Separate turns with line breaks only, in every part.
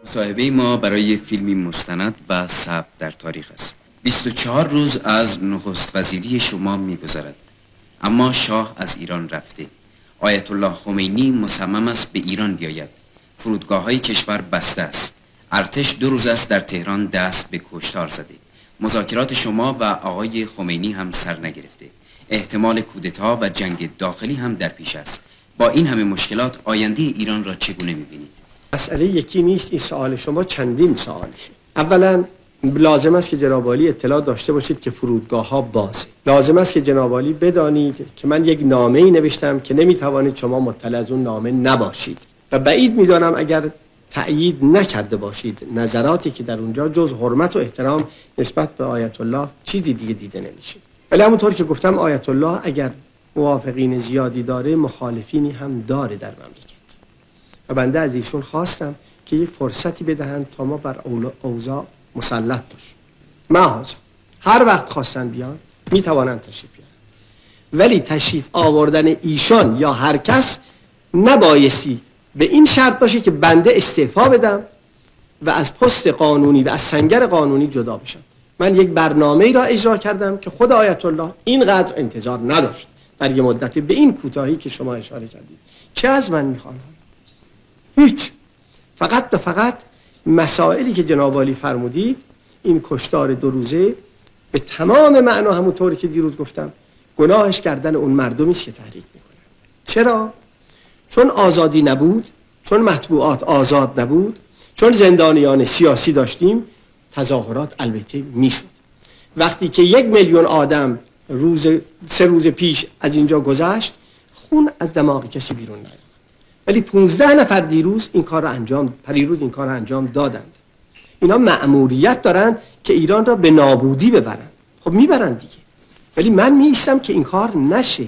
مصاحبه ما برای فیلمی مستند و ثبت در تاریخ است. 24 روز از نخست وزیری شما می‌گذرد، اما شاه از ایران رفته. آیت الله خمینی مصمم است به ایران بیاید. فرودگاه‌های کشور بسته است. ارتش 2 روز است در تهران دست به کشتار زده. مذاکرات شما و آقای خمینی هم سر نگرفته. احتمال کودتا و جنگ داخلی هم در پیش است. با این همه مشکلات آینده ایران را چگونه می‌بینید؟
مسئله یکی نیست. این سوال شما چندین سوالشه. اولا لازم است که جناب عالی اطلاع داشته باشید که فرودگاه ها بازه. لازم است که جناب عالی بدانید که من یک نامه‌ای نوشتم که نمیتوانید شما مطلع از اون نامه نباشید و بعید میدانم اگر تأیید نکرده باشید نظراتی که در اونجا جز حرمت و احترام نسبت به آیت الله چیزی دیگه دیده نمیشه. ولی همونطور که گفتم آیت الله اگر موافقین زیادی داره مخالفینی هم داره در مملکت و بنده از ایشون خواستم که یک فرصتی بدهند تا ما بر اوضاع مسلط باشیم. معاذ هر وقت خواستن بیان میتوانند تشریف بیارن، ولی تشریف آوردن ایشان یا هر کس نبایستی به این شرط باشه که بنده استعفا بدم و از پست قانونی و از سنگر قانونی جدا بشم. من یک برنامه‌ای را اجرا کردم که خود آیت الله اینقدر انتظار نداشت در یه مدتی به این کوتاهی که شما اشاره کردید. چه از من میخوان؟ هیچ. فقط و فقط مسائلی که جناب عالی فرمودید، این کشتار 2 روزه به تمام معنا همونطوری که دیروز گفتم گناهش کردن اون مردمی است که تحریک میکنن. چرا؟ چون آزادی نبود، چون مطبوعات آزاد نبود، چون زندانیان سیاسی داشتیم، تظاهرات البته میشد. وقتی که 1 میلیون آدم 3 روز پیش از اینجا گذشت، خون از دماغ کسی بیرون نیامد. ولی 15 نفر پریروز این کار را انجام دادند. اینا مأموریت دارند که ایران را به نابودی ببرند. خب میبرند دیگه. ولی من میایستم که این کار نشه.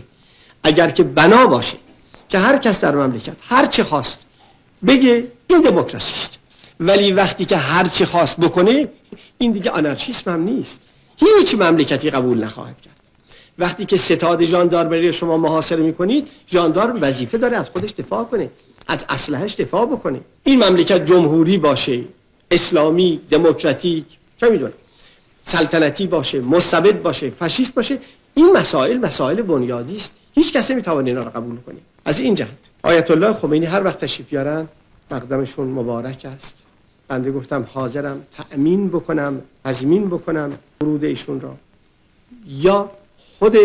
اگر که بنا باشه که هر کس در مملکت هر چه خواست بگه این دموکراسی است، ولی وقتی که هر چه خواست بکنه این دیگه آنارشیسم هم نیست. هیچ مملکتی قبول نخواهد کرد. وقتی که ستاد ژاندارمری شما محاصره میکنید، ژاندارم وظیفه داره از خودش دفاع کنه، از اسلحه‌اش دفاع بکنه. این مملکت جمهوری باشه، اسلامی، دموکراتیک، چه میدونم، سلطنتی باشه، مستبد باشه، فاشیست باشه، این مسائل بنیادی است. هیچ کسی نمیتونه اینا رو قبول کنه. از این جهت آیت الله خمینی هر وقت تشریف بیارن مقدمشون مبارک است. بنده گفتم حاضرم تضمین بکنم ورود ایشون را، یا خود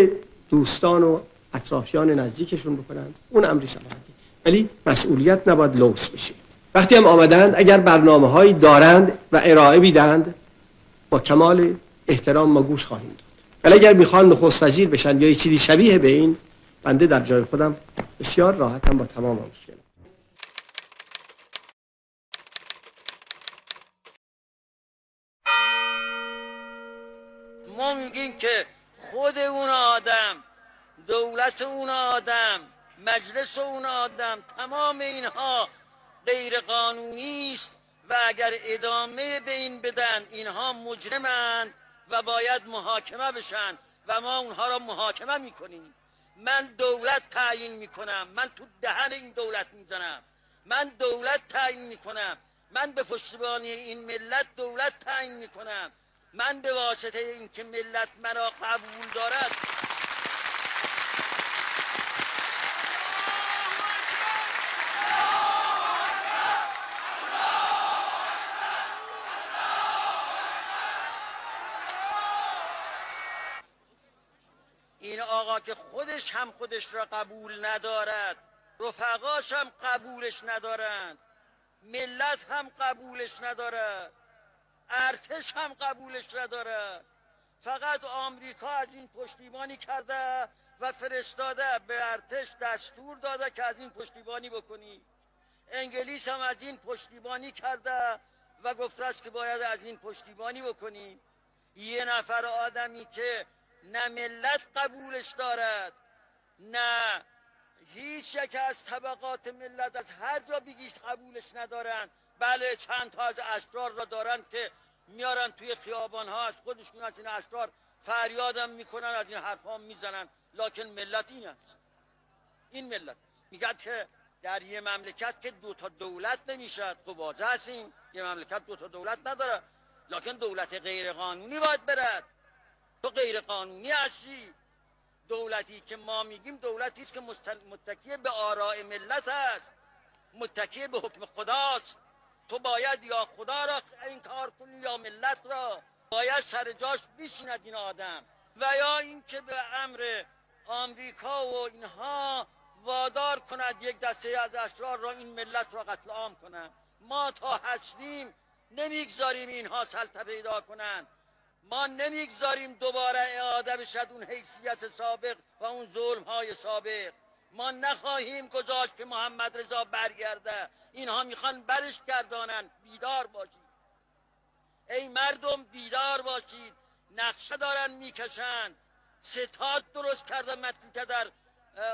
دوستان و اطرافیان نزدیکشون بکنن، اون امری سلامتی، ولی مسئولیت نباید لوث بشه. وقتی هم آمدند اگر برنامه‌هایی دارند و ارائه بیدند با کمال احترام ما گوش خواهیم داد. ولی اگر میخوان نخست وزیر بشن یا یه چیزی شبیه به این، بنده در جای خودم بسیار راحتم با تمام مشکلات.
ما میگیم که خود اون آدم، دولت اون آدم، مجلس اون آدم، تمام اینها غیر قانونی است و اگر ادامه به این بدن اینها مجرمند و باید محاکمه بشن و ما اونها را محاکمه میکنیم. من دولت تعیین میکنم، من تو دهن این دولت میزنم، من دولت تعیین میکنم، من به پشتیبانی این ملت دولت تعیین میکنم، من به واسطه اینکه ملت مرا قبول دارد این آقا که خودش هم خودش را قبول ندارد، رفقاش هم قبولش ندارند، ملت هم قبولش ندارد، ارتش هم قبولش نداره. فقط آمریکا از این پشتیبانی کرده و فرستاده به ارتش دستور داده که از این پشتیبانی بکنی. انگلیس هم از این پشتیبانی کرده و گفته است که باید از این پشتیبانی بکنی. یه نفر آدمی که نه ملت قبولش دارد، نه هیچ یک از طبقات ملت از هر جا بگیش قبولش ندارن. بله چند تا از اشرار را دارن که میارن توی خیابان ها، از خودشون از این اشرار فریادم میکنن، از این حرفا میزنن، لکن ملت این است. این ملت میگه که در یه مملکت که دوتا دولت نمیشد، خب واضح هستیم یه مملکت دوتا دولت نداره، لکن دولت غیر قانونی باید برد. تو غیر قانونی هستی. دولتی که ما میگیم دولتی است که متکی به آراء ملت است، متکی به حکم خداست. تو باید یا خدا را این کار کنی یا ملت را. باید سر جاش بشیند این آدم، و یا اینکه به امر آمریکا و اینها وادار کند یک دسته از اشرار را این ملت را قتل عام کنند. ما تا هستیم نمیگذاریم اینها سلطه پیدا کنند. ما نمیگذاریم دوباره اعاده بشد اون حیثیت سابق و اون ظلم های سابق. ما نخواهیم گذاشت که محمد رضا برگرده. اینها میخوان برش گردانن. بیدار باشید ای مردم، بیدار باشید. نقشه دارن میکشن، ستاد درست کرده متن در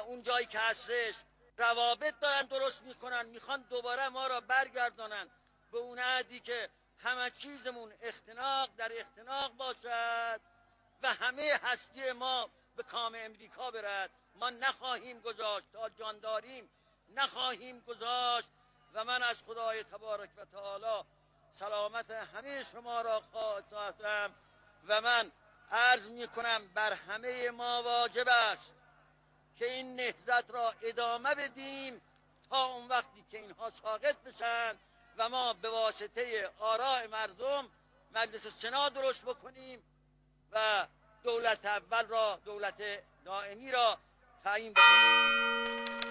اون جایی که هستش، روابط دارن درست میکنن، میخوان دوباره ما را برگردانن به اون عهدی که همه چیزمون اختناق در اختناق باشد و همه هستی ما به کام امریکا برد. ما نخواهیم گذاشت، تا جان داریم نخواهیم گذاشت. و من از خدای تبارک و تعالی سلامت همه شما را خواستم و من عرض میکنم بر همه ما واجب است که این نهضت را ادامه بدیم تا اون وقتی که اینها ساقط بشن و ما به واسطه آراء مردم مجلس سنا درست بکنیم و دولت اول را، دولت دائمی را تعیین بکنیم.